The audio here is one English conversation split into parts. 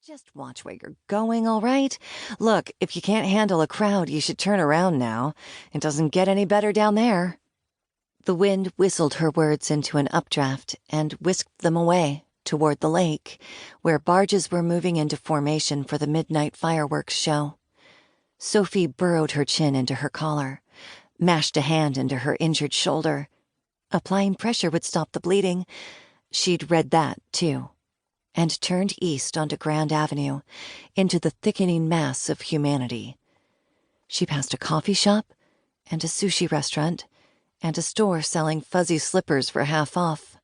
Just watch where you're going, all right? Look, if you can't handle a crowd, you should turn around now. It doesn't get any better down there. The wind whistled her words into an updraft and whisked them away toward the lake, where barges were moving into formation for the midnight fireworks show. Sophie burrowed her chin into her collar, mashed a hand into her injured shoulder. Applying pressure would stop the bleeding. She'd read that, too, and turned east onto Grand Avenue, into the thickening mass of humanity. She passed a coffee shop, and a sushi restaurant, and a store selling fuzzy slippers for half off.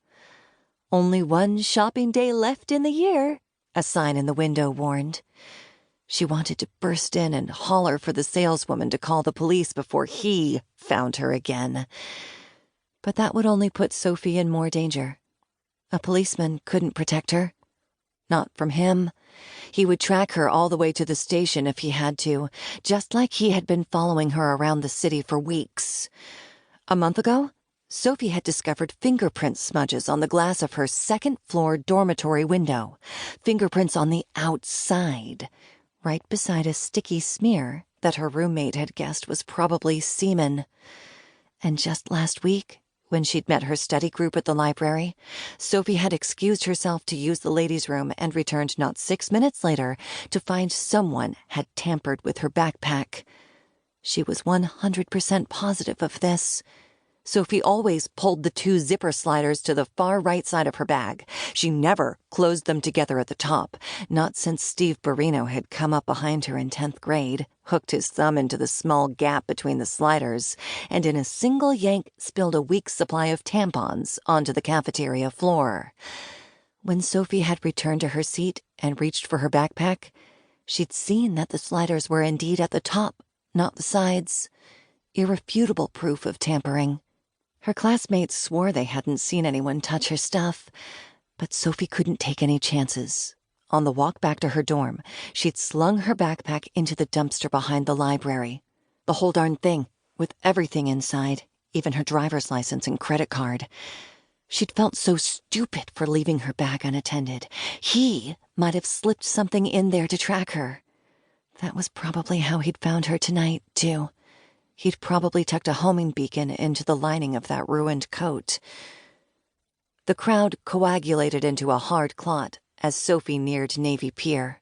"Only one shopping day left in the year," a sign in the window warned. She wanted to burst in and holler for the saleswoman to call the police before he found her again. But that would only put Sophie in more danger. A policeman couldn't protect her. Not from him. He would track her all the way to the station if he had to, just like he had been following her around the city for weeks. A month ago, Sophie had discovered fingerprint smudges on the glass of her second-floor dormitory window. Fingerprints on the outside, right beside a sticky smear that her roommate had guessed was probably semen. And just last week, when she'd met her study group at the library, Sophie had excused herself to use the ladies' room and returned not 6 minutes later to find someone had tampered with her backpack. She was 100% positive of this. Sophie always pulled the 2 zipper sliders to the far right side of her bag. She never closed them together at the top, not since Steve Barrino had come up behind her in 10th grade, hooked his thumb into the small gap between the sliders, and in a single yank spilled a week's supply of tampons onto the cafeteria floor. When Sophie had returned to her seat and reached for her backpack, she'd seen that the sliders were indeed at the top, not the sides. Irrefutable proof of tampering. Her classmates swore they hadn't seen anyone touch her stuff, but Sophie couldn't take any chances. On the walk back to her dorm, she'd slung her backpack into the dumpster behind the library. The whole darn thing, with everything inside, even her driver's license and credit card. She'd felt so stupid for leaving her bag unattended. He might have slipped something in there to track her. That was probably how he'd found her tonight, too. He'd probably tucked a homing beacon into the lining of that ruined coat. The crowd coagulated into a hard clot as Sophie neared Navy Pier.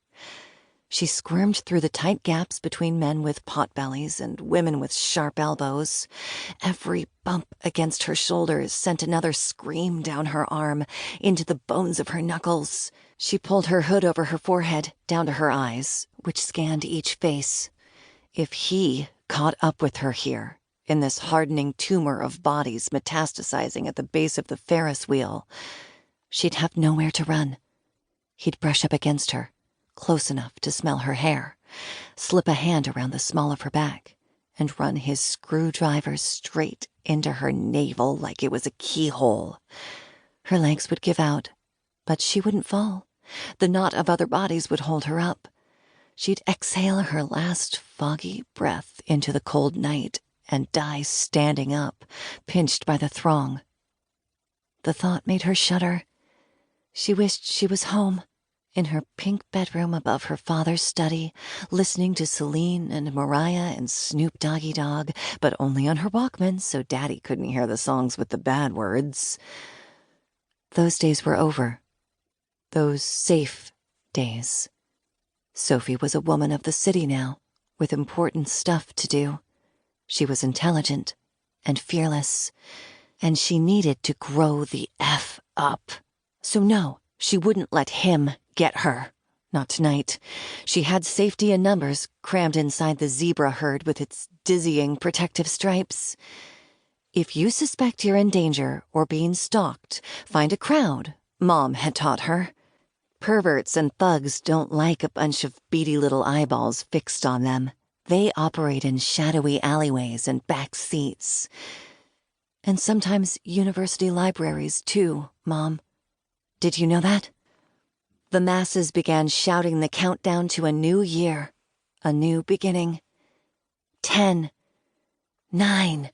She squirmed through the tight gaps between men with potbellies and women with sharp elbows. Every bump against her shoulders sent another scream down her arm, into the bones of her knuckles. She pulled her hood over her forehead, down to her eyes, which scanned each face. If he caught up with her here, in this hardening tumor of bodies metastasizing at the base of the Ferris wheel, she'd have nowhere to run. He'd brush up against her, close enough to smell her hair, slip a hand around the small of her back, and run his screwdriver straight into her navel like it was a keyhole. Her legs would give out, but she wouldn't fall. The knot of other bodies would hold her up. She'd exhale her last foggy breath into the cold night and die standing up, pinched by the throng. The thought made her shudder. She wished she was home, in her pink bedroom above her father's study, listening to Celine and Mariah and Snoop Doggy Dogg, but only on her Walkman so Daddy couldn't hear the songs with the bad words. Those days were over. Those safe days. Sophie was a woman of the city now, with important stuff to do. She was intelligent and fearless, and she needed to grow the F up. So no, she wouldn't let him get her. Not tonight. She had safety in numbers crammed inside the zebra herd with its dizzying protective stripes. If you suspect you're in danger or being stalked, find a crowd, Mom had taught her. Perverts and thugs don't like a bunch of beady little eyeballs fixed on them. They operate in shadowy alleyways and back seats. And sometimes university libraries, too, Mom. Did you know that? The masses began shouting the countdown to a new year, a new beginning. 10, 9.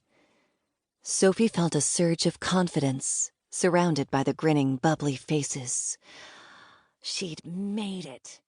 Sophie felt a surge of confidence, surrounded by the grinning, bubbly faces. She'd made it.